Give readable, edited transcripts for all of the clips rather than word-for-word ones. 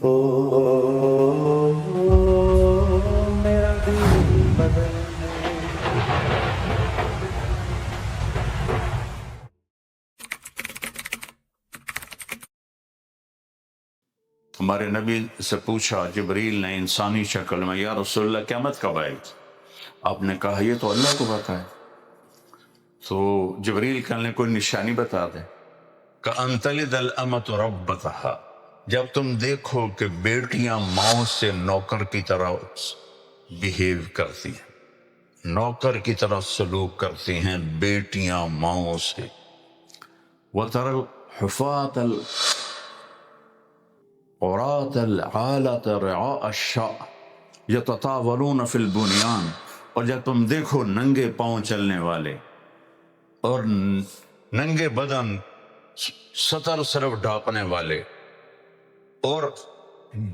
او میرا دل بدل دے۔ ہمارے نبی سے پوچھا جبریل نے انسانی شکل میں، یا رسول اللہ قیامت کب آئے گی؟ آپ نے کہا یہ تو اللہ کو پتہ ہے۔ تو جبریل کہنے کوئی نشانی بتا دے۔ کأن تلد الامۃ ربتہا، جب تم دیکھو کہ بیٹیاں ماؤں سے نوکر کی طرح بہیو کرتی ہیں، نوکر کی طرح سلوک کرتی ہیں بیٹیاں ماؤں سے۔ وَتَرَى الْحُفَاةَ الْعُرَاةَ الْعَالَةَ رِعَاءَ الشَّاءِ یتطاولون فی البنیان، اور جب تم دیکھو ننگے پاؤں چلنے والے اور ننگے بدن سطر صرف ڈھانپنے والے اور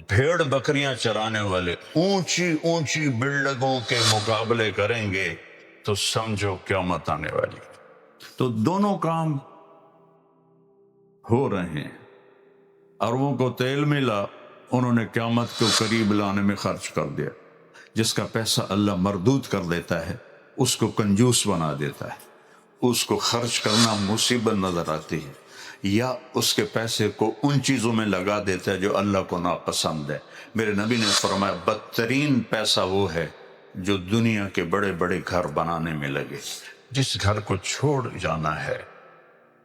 بھیڑ بکریاں چرانے والے اونچی اونچی بلڈنگوں کے مقابلے کریں گے تو سمجھو قیامت آنے والی۔ تو دونوں کام ہو رہے ہیں۔ عربوں کو تیل ملا، انہوں نے قیامت کو قریب لانے میں خرچ کر دیا۔ جس کا پیسہ اللہ مردود کر دیتا ہے اس کو کنجوس بنا دیتا ہے، اس کو خرچ کرنا مصیبت نظر آتی ہے، یا اس کے پیسے کو ان چیزوں میں لگا دیتا ہے جو اللہ کو ناپسند ہے۔ میرے نبی نے فرمایا بدترین پیسہ وہ ہے جو دنیا کے بڑے بڑے گھر بنانے میں لگے۔ جس گھر کو چھوڑ جانا ہے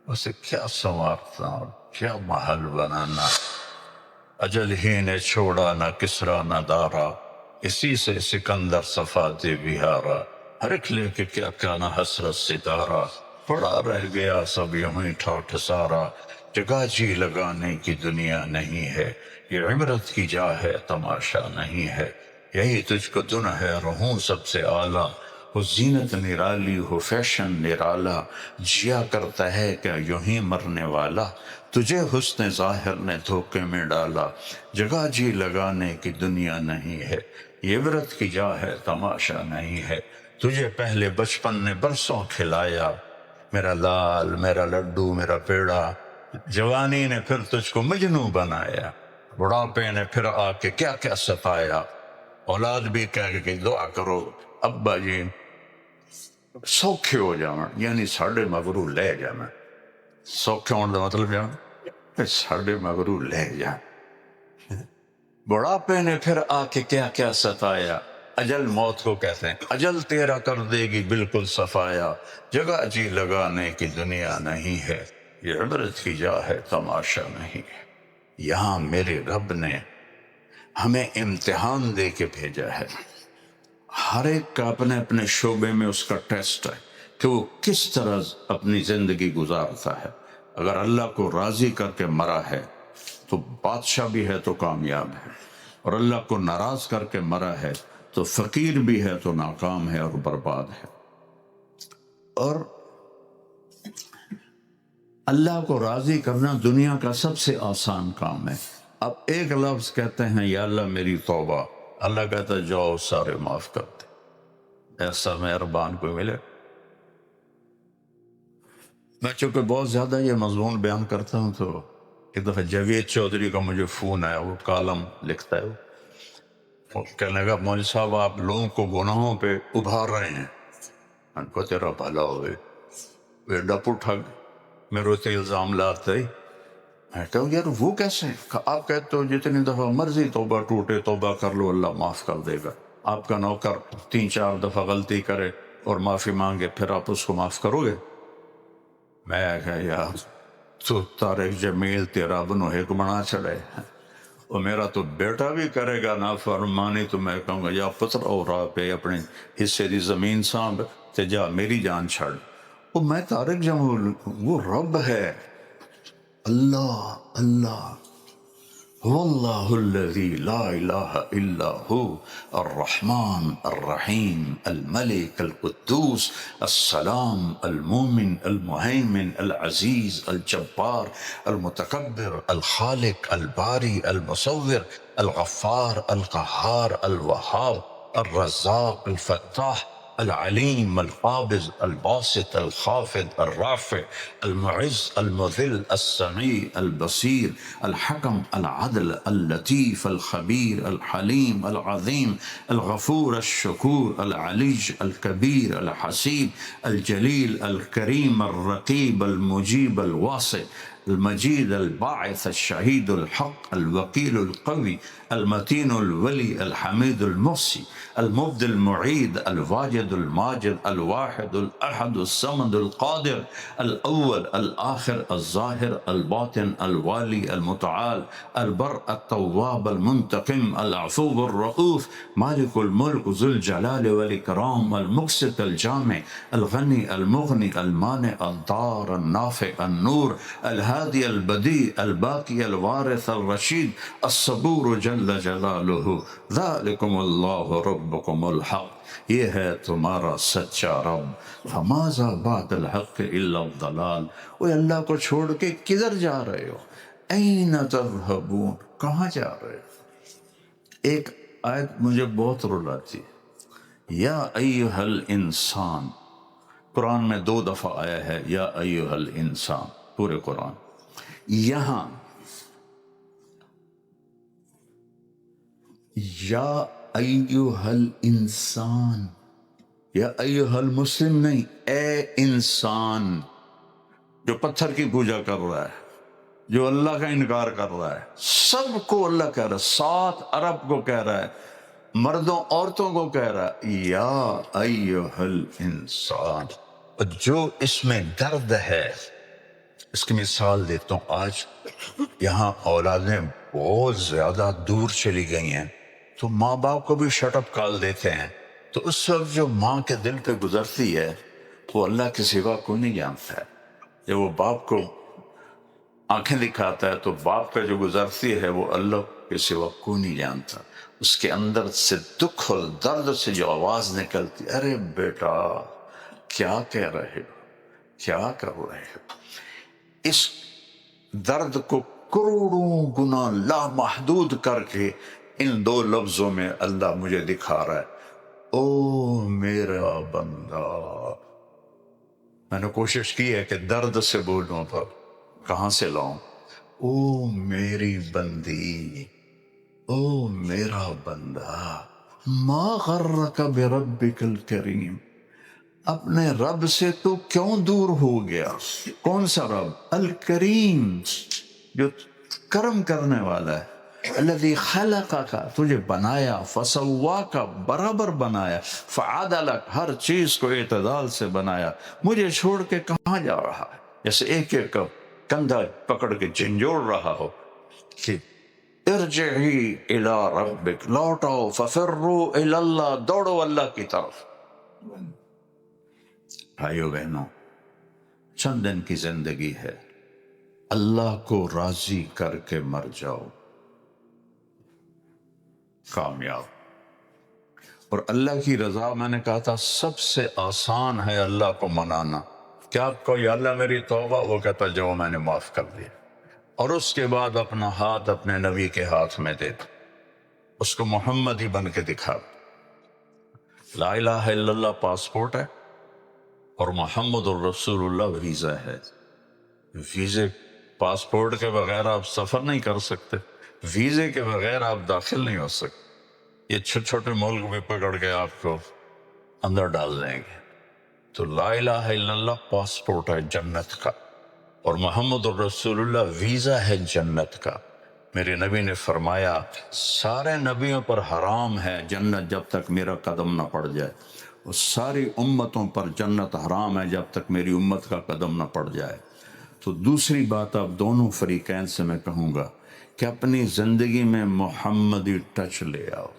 اسے کیا سنوارنا اور کیا محل بنانا۔ اجل ہی نے چھوڑا نہ کسرا نہ دارا، اسی سے سکندر صفات بہارا۔ ہر ایک لے کے کیا کہنا حسرت ستارہ، پڑا رہ گیا سب یوں ہی ٹھاٹھ سارا۔ جگہ جی لگانے کی دنیا نہیں ہے، یہ عبرت کی جا ہے تماشا نہیں ہے۔ یہی تجھ کو دن ہے رہوں سب سے اعلیٰ، ہو زینت نرالی ہو فیشن نرالا، جیا کرتا ہے کیا یوں ہی مرنے والا، تجھے حسن ظاہر نے دھوکے میں ڈالا۔ جگہ جی لگانے کی دنیا نہیں ہے، یہ عبرت کی جا ہے تماشا نہیں ہے۔ تجھے پہلے بچپن نے برسوں کھلایا، میرا لال میرا لڈو میرا پیڑا، جوانی نے پھر تجھ کو مجنوں بنایا، بڑھاپے نے پھر آ کے کیا کیا ستایا۔ اولاد بھی کہہ کہ دعا کرو ابا جی سوکھے ہو جاون، یعنی ساڈے مگرو لے جاون۔ سوکھے ہونے کا مطلب جان کہ ساڈے مگرو لے جان۔ بڑھاپے نے پھر آ کے کیا کیا ستایا، اجل موت کو کہتے ہیں، اجل تیرا کر دے گی بالکل صفایا۔ جگہ جی لگانے کی دنیا نہیں ہے، یہ عبرت کی جا ہے تماشا نہیں ہے۔ یہاں میرے رب نے ہمیں امتحان دے کے بھیجا ہے۔ ہر ایک کا اپنے اپنے شعبے میں اس کا ٹیسٹ ہے کہ وہ کس طرح اپنی زندگی گزارتا ہے۔ اگر اللہ کو راضی کر کے مرا ہے تو بادشاہ بھی ہے تو کامیاب ہے، اور اللہ کو ناراض کر کے مرا ہے تو فقیر بھی ہے تو ناکام ہے اور برباد ہے۔ اور اللہ کو راضی کرنا دنیا کا سب سے آسان کام ہے۔ اب ایک لفظ کہتے ہیں یا اللہ میری توبہ، اللہ کہتا ہے جاؤ سارے معاف کر دے۔ ایسا مہربان کوئی ملے؟ میں چونکہ بہت زیادہ یہ مضمون بیان کرتا ہوں تو ایک دفعہ جاوید چودھری کا مجھے فون آیا، وہ کالم لکھتا ہے، وہ کہنے لگا مولوی صاحب آپ لوگوں کو گناہوں پہ ابھار رہے ہیں۔ میں کو تیرا بھلا ہوئے، وہ ڈپ اٹھا میرے اتنے الزام لاتے ہی۔ میں کہا یار وہ کیسے؟ آپ کہتے ہو جتنی دفعہ مرضی توبہ ٹوٹے توبہ کر لو اللہ معاف کر دے گا۔ آپ کا نوکر 3-4 دفعہ غلطی کرے اور معافی مانگے پھر آپ اس کو معاف کرو گے؟ میں کہا یار تو طارق جمیل تیرا بنو ایک بنا چڑھے، اور میرا تو بیٹا بھی کرے گا نافرمانی تو میں کہوں گا یا پتر اور آپ اپنے حصے دی زمین سانب تے جا میری جان چھڑ۔ وہ میں طارق جمیل، وہ رب ہے اللہ اللہ، هو اللہ الذی لا الہ الا ہو، الرحمن الرحیم الملک القدوس السلام المومن المہیمن العزیز الجبار المتکبر الخالق الباری المصور الغفار القہار الوہاب الرزاق الفتاح العليم القابض الباسط الخافض الرافع المعز المذل السميع البصير الحكم العدل اللطيف الخبير الحليم العظيم الغفور الشكور العلي الكبير الحسيب الجليل الكريم الرقيب المجيب الواسع المجيد الباعث الشهيد الحق الوكيل القوي المتين الولي الحميد المحصي المبدي المعيد الواجد الماجد الواحد الأحد الصمد القادر الأول الآخر الظاهر الباطن الوالي المتعال البر التواب المنتقم العفو الرؤوف مالك الملك ذو الجلال والإكرام المقسط الجامع الغني المغني المانع الضار النافع النور الهادي البديع الباقي الوارث الرشيد الصبور جل جلالہ ذالکم اللہ ربکم الحق، یہ ہے تمہارا سچا رب، فماذا بعد الحق الا الضلال، وہ اللہ کو چھوڑ کے کدھر جا رہے ہو؟ این تذہبون، کہاں جا رہے ہو؟ ایک آیت مجھے بہت رلاتی ہے، یا ایہا الانسان، قرآن میں 2 دفعہ آیا ہے یا ایہا الانسان پورے قرآن، یہاں یا ایہا الانسان، یا ایہا المسلم نہیں، اے انسان جو پتھر کی پوجا کر رہا ہے، جو اللہ کا انکار کر رہا ہے، سب کو اللہ کہہ رہا ہے، 7 ارب کو کہہ رہا ہے، مردوں عورتوں کو کہہ رہا ہے، یا ایہا الانسان۔ جو اس میں درد ہے، اس کی مثال دیتا ہوں۔ آج یہاں اولادیں بہت زیادہ دور چلی گئی ہیں تو ماں باپ کو بھی شٹ اپ کال دیتے ہیں، تو اس وقت جو ماں کے دل پہ گزرتی ہے وہ اللہ کے سوا کو نہیں جانتا ہے۔ جب وہ باپ کو آنکھیں دکھاتا ہے تو باپ کا جو گزرتی ہے وہ اللہ کے سوا کو نہیں جانتا۔ اس کے اندر سے دکھ اور درد سے جو آواز نکلتی، ارے بیٹا کیا کہہ رہے ہو، کیا کر رہے ہو؟ اس درد کو کروڑوں گنا لامحدود کر کے ان 2 لفظوں میں اللہ مجھے دکھا رہا ہے، او میرا بندہ۔ میں نے کوشش کی ہے کہ درد سے بولوں پر کہاں سے لاؤں، او میری بندی، او میرا بندہ، ما غرک بربک الکریم، اپنے رب سے تو کیوں دور ہو گیا؟ کون سا رب؟ الکریم، جو کرم کرنے والا ہے، الذی خلقک، تجھے بنایا، فسواک، برابر بنایا، فعدلک، ہر چیز کو اعتدال سے بنایا، مجھے چھوڑ کے کہاں جا رہا ہے؟ جیسے ایک ایک کا کندھا پکڑ کے جھنجھوڑ رہا ہو کہ ارجعی الی ربک، لوٹو، ففروا الی اللہ، دوڑو اللہ کی طرف۔ بھائیو بہنوں، چند دن کی زندگی ہے، اللہ کو راضی کر کے مر جاؤ، کامیاب۔ اور اللہ کی رضا، میں نے کہا تھا سب سے آسان ہے اللہ کو منانا۔ کیا کوئی اللہ میری توبہ، وہ کہتا جو میں نے معاف کر دیا، اور اس کے بعد اپنا ہاتھ اپنے نبی کے ہاتھ میں دے دو، اس کو محمد ہی بن کے دکھا۔ لا الہ الا اللہ پاسپورٹ ہے اور محمد الرسول اللہ ویزا ہے۔ ویزے، پاسپورٹ کے بغیر آپ سفر نہیں کر سکتے، ویزے کے بغیر آپ داخل نہیں ہو سکتے۔ یہ چھوٹے چھوٹے ملک بھی پکڑ کے آپ کو اندر ڈال دیں گے۔ تو لا الہ الا اللہ پاسپورٹ ہے جنت کا، اور محمد الرسول اللہ ویزا ہے جنت کا۔ میرے نبی نے فرمایا سارے نبیوں پر حرام ہے جنت جب تک میرا قدم نہ پڑ جائے، اور ساری امتوں پر جنت حرام ہے جب تک میری امت کا قدم نہ پڑ جائے۔ تو دوسری بات اب دونوں فریقین سے میں کہوں گا کہ اپنی زندگی میں محمدی ٹچ لے آؤ،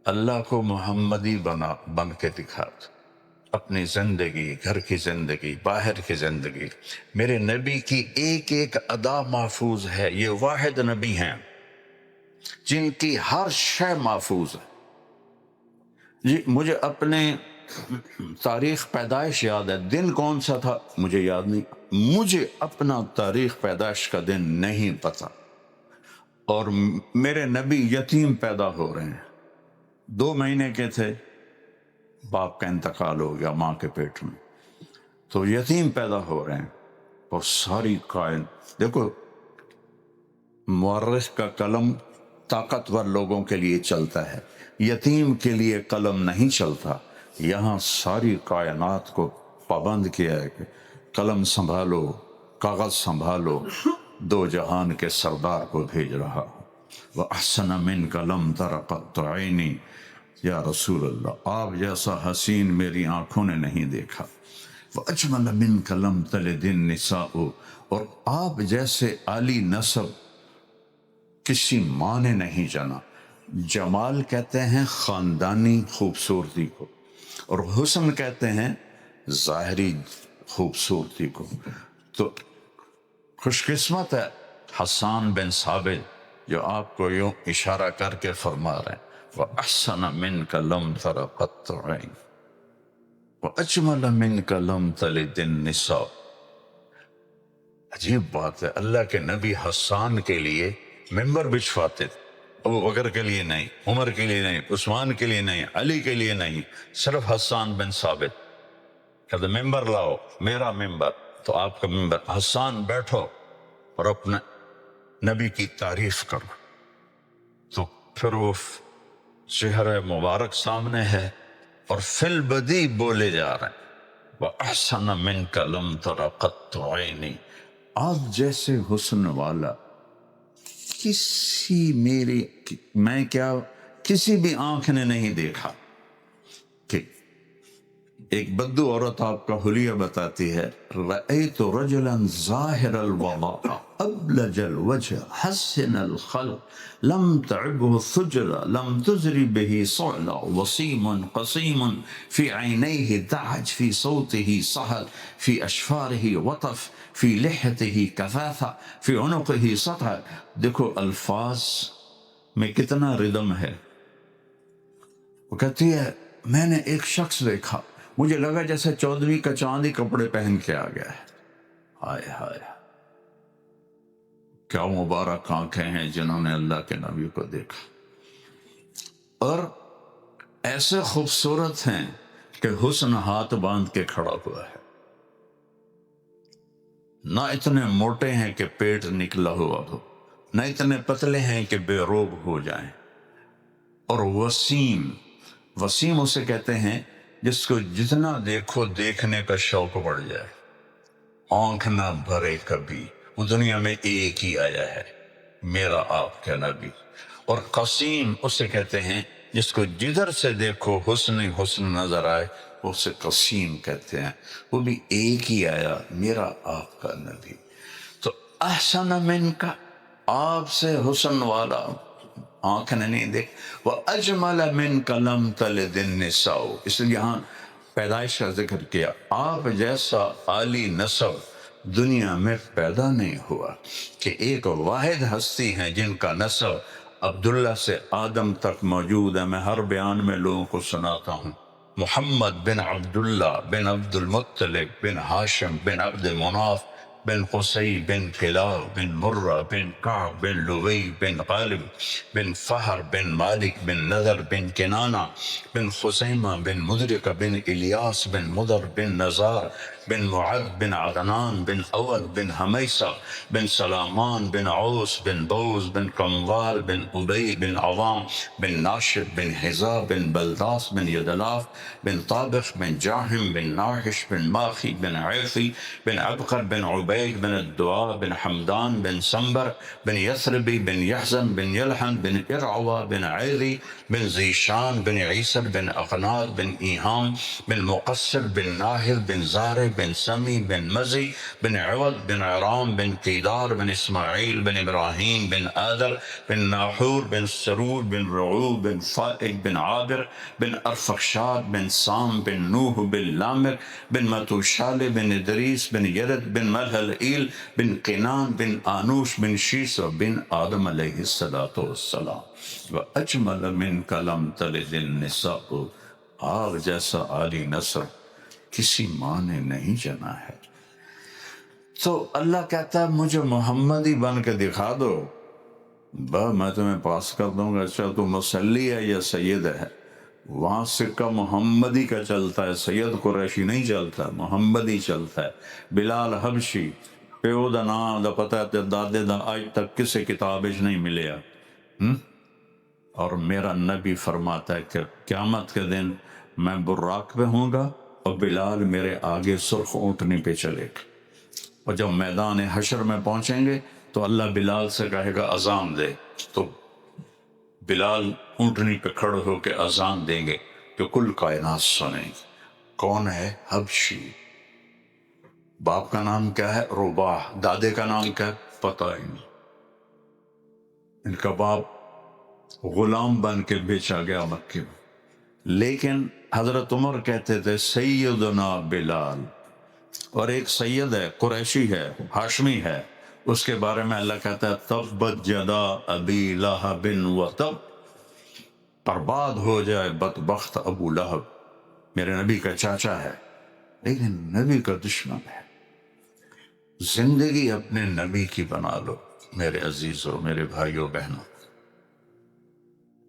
اللہ کو محمدی بن کے دکھا دو۔ اپنی زندگی، گھر کی زندگی، باہر کی زندگی، میرے نبی کی ایک ایک ادا محفوظ ہے۔ یہ واحد نبی ہیں جن کی ہر شے محفوظ ہے۔ جی مجھے اپنے تاریخ پیدائش یاد ہے، دن کون سا تھا مجھے یاد نہیں، مجھے اپنا تاریخ پیدائش کا دن نہیں پتا، اور میرے نبی یتیم پیدا ہو رہے ہیں، 2 مہینے کے تھے، باپ کا انتقال ہو گیا ماں کے پیٹ میں، تو یتیم پیدا ہو رہے ہیں، اور ساری کائنات دیکھو، مورخ کا قلم طاقتور لوگوں کے لیے چلتا ہے، یتیم کے لیے قلم نہیں چلتا۔ یہاں ساری کائنات کو پابند کیا ہے کہ قلم سنبھالو، کاغذ سنبھالو، دو جہان کے سردار کو بھیج رہا ہوں۔ وَأَحْسَنَ مِنْكَ لَمْ تَرَ قَطُّ عَيْنِي، یا رسول اللہ آپ جیسا حسین میری آنکھوں نے نہیں دیکھا۔ وَأَجْمَلَ مِنْكَ لَمْ تَلِدِ النِّسَاءُ، اور آپ جیسے عالی نسب کسی ماں نے نہیں جانا۔ جمال کہتے ہیں خاندانی خوبصورتی کو، اور حسن کہتے ہیں ظاہری خوبصورتی کو۔ تو خوش قسمت ہے حسان بن ثابت جو آپ کو یوں اشارہ کر کے فرما رہے ہیں وَأَحْسَنَ مِنْكَ لَمْ تَرَ قَطُّ عَيْنٍ وَأَجْمَلَ مِنْكَ لَمْ تَلِدِ النِّسَاءُ۔ عجیب بات ہے، اللہ کے نبی حسان کے لیے ممبر بچھواتے تھے، ابو بکر کے لیے نہیں، عمر کے لیے نہیں، عثمان کے لیے نہیں، علی کے لیے نہیں، صرف حسان بن ثابت کہتے ممبر لاؤ، میرا ممبر۔ تو آپ کا ممبر، حسان بیٹھو اور اپنے نبی کی تعریف کرو۔ تو پھر وہ چہرہ مبارک سامنے ہے اور فی البدی بولے جا رہے ہیں وَأَحْسَنَ مِنْكَ لَمْ تَرَ قَطُّ عَيْنِي، آپ جیسے حسن والا میں کیا کسی بھی آنکھ نے نہیں دیکھا۔ کہ ایک بدو عورت آپ کا حلیہ بتاتی ہے رأیت رجلا ظاہر الوضاء ابلج الوجه حسن الخلق لم تعبه ثجلا لم تزر به صعلا وسيم قصيم في عينيه دعج في صوته صهل في أشفاره وطف في لحيته كثافة في عنقه سطع۔ دیکھو الفاظ میں کتنا ردم ہے۔ وہ کہتی ہے میں نے ایک شخص دیکھا، مجھے لگا جیسے چودھری کا چاندی کپڑے پہن کے آ گیا ہے۔ ہائے ہائے، کیا مبارک آنکھیں ہیں جنہوں نے اللہ کے نبی کو دیکھا، اور ایسے خوبصورت ہیں کہ حسن ہاتھ باندھ کے کھڑا ہوا ہے، نہ اتنے موٹے ہیں کہ پیٹ نکلا ہوا ہو، نہ اتنے پتلے ہیں کہ بے روب ہو جائیں، اور وسیم، وسیم اسے کہتے ہیں جس کو جتنا دیکھو دیکھنے کا شوق بڑھ جائے، آنکھ نہ بھرے کبھی، وہ دنیا میں ایک ہی آیا ہے میرا آپ کا نبی۔ اور قسیم اسے کہتے ہیں جس کو جدھر سے دیکھو حسن حسن نظر آئے، اسے قسیم کہتے ہیں، وہ بھی ایک ہی آیا میرا آپ کا نبی۔ تو احسن من کا، آپ سے حسن والا آنکھ نے نہیں دیکھ، وَأَجْمَلَ مِنْكَ لَمْ تَلِدِ النِّسَاءُ، اس لیے یہاں پیدائش کا ذکر کیا، آپ جیسا عالی نسب دنیا میں پیدا نہیں ہوا۔ کہ ایک واحد ہستی ہیں جن کا نسب عبداللہ سے آدم تک موجود ہے۔ میں ہر بیان میں لوگوں کو سناتا ہوں، محمد بن عبداللہ بن عبد المطلب بن ہاشم بن عبد مناف بن قصی بن کلاب بن مرہ بن کعب بن لبی بن غالب بن فہر بن مالک بن نذر بن کنانہ بن خزیمہ بن مدرکہ بن الیاس بن مدر بن نزار بن معد بن عدنان بن اول بن حمیسہ بن سلامان بن عوس بن بوز بن قموال بن عبی بن عوام بن ناشد بن حزا بن بلداس بن یدلاف بن طابخ بن جاہم بن ناحش بن ماخی بن عیفی بن عبقر بن عبید بن الدعاء بن حمدان بن سنبر بن یثربی بن یحزن بن یلحن بن ارعوا بن عیلی بن زیشان بن عیسر بن اقناد بن ایہام بن مقصر بن ناہل بن زارع بن سمی بن مزی بن عوض بن عرام بن قیدار بن اسماعیل بن ابراہیم بن آدر بن ناحور بن سرور بن رعوب بن فائق بن عابر بن ارفخشاد بن سام بن نوح بن لامر بن متوشال بن ادریس بن یرد بن ملحلئیل بن قینان بن آنوش بن شیسہ بن آدم علیہ السلام۔ وَأَجْمَلَ مِنْكَ لَمْ تَلِدِ النِّسَاءُ، آپ جیسا عالی نسب کسی ماں نے نہیں جنا ہے۔ تو اللہ کہتا ہے مجھے محمدی بن کے دکھا دو، میں تمہیں پاس کر دوں گا۔ اچھا تو مصلی ہے یا سید ہے، وہاں سکہ محمدی کا چلتا ہے، سید قریشی نہیں چلتا، محمدی چلتا ہے۔ بلال حبشی پیو دا نام دا پتہ تے دادے دا آج تک کسے کتابش نہیں ملیا۔ اور میرا نبی فرماتا ہے کہ قیامت کے دن میں براق پہ ہوں گا اور بلال میرے آگے سرخ اونٹنی پہ چلے گا، اور جب میدان حشر میں پہنچیں گے تو اللہ بلال سے کہے گا اذان دے، تو بلال اونٹنی پہ کھڑے ہو کے اذان دیں گے کہ کل کائنات سنیں گے۔ کون ہے؟ حبشی۔ باپ کا نام کیا ہے؟ رباح۔ دادے کا نام کیا ہے؟ پتہ ہی نہیں۔ ان کا باپ غلام بن کے بیچا گیا مکے میں، لیکن حضرت عمر کہتے تھے سیدنا بلال، اور ایک سید ہے، قریشی ہے، ہاشمی ہے، اس کے بارے میں اللہ کہتا ہے تبت یدا ابی لہب وتب، برباد ہو جائے بدبخت ابو لہب۔ میرے نبی کا چاچا ہے لیکن نبی کا دشمن ہے۔ زندگی اپنے نبی کی بنا لو میرے عزیزوں، میرے بھائیوں بہنوں۔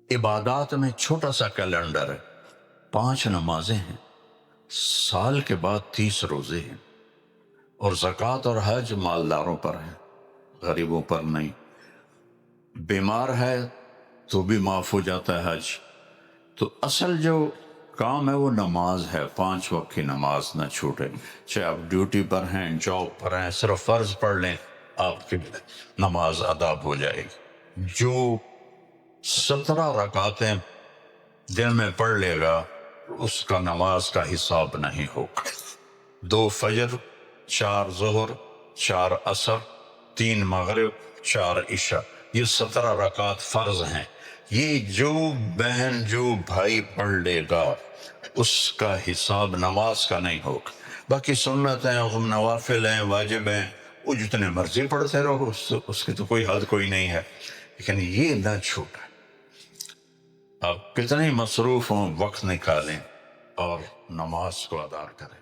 عبادات میں چھوٹا سا کیلنڈر ہے، 5 نمازیں ہیں، سال کے بعد 30 روزے ہیں، اور زکوٰۃ اور حج مالداروں پر ہے، غریبوں پر نہیں۔ بیمار ہے تو بھی معاف ہو جاتا ہے حج۔ تو اصل جو کام ہے وہ نماز ہے، 5 وقت کی نماز نہ چھوٹے، چاہے آپ ڈیوٹی پر ہیں، جاب پر ہیں، صرف فرض پڑھ لیں آپ کی نماز ادا ہو جائے گی۔ جو 17 رکعتیں دن میں پڑھ لے گا اس کا نماز کا حساب نہیں ہوگا۔ 2 فجر، 4 ظہر، 4 عصر، 3 مغرب، 4 عشاء، یہ 17 رکعت فرض ہیں۔ یہ جو بہن جو بھائی پڑھ لے گا اس کا حساب نماز کا نہیں ہوگا۔ باقی سنت ہیں، نوافل ہیں، واجب ہیں، وہ جتنے مرضی پڑھتے رہو، اس کی تو کوئی حد کوئی نہیں ہے، لیکن یہ نہ چھوٹا۔ آپ کتنے مصروف ہوں، وقت نکالیں اور نماز کو ادا کریں۔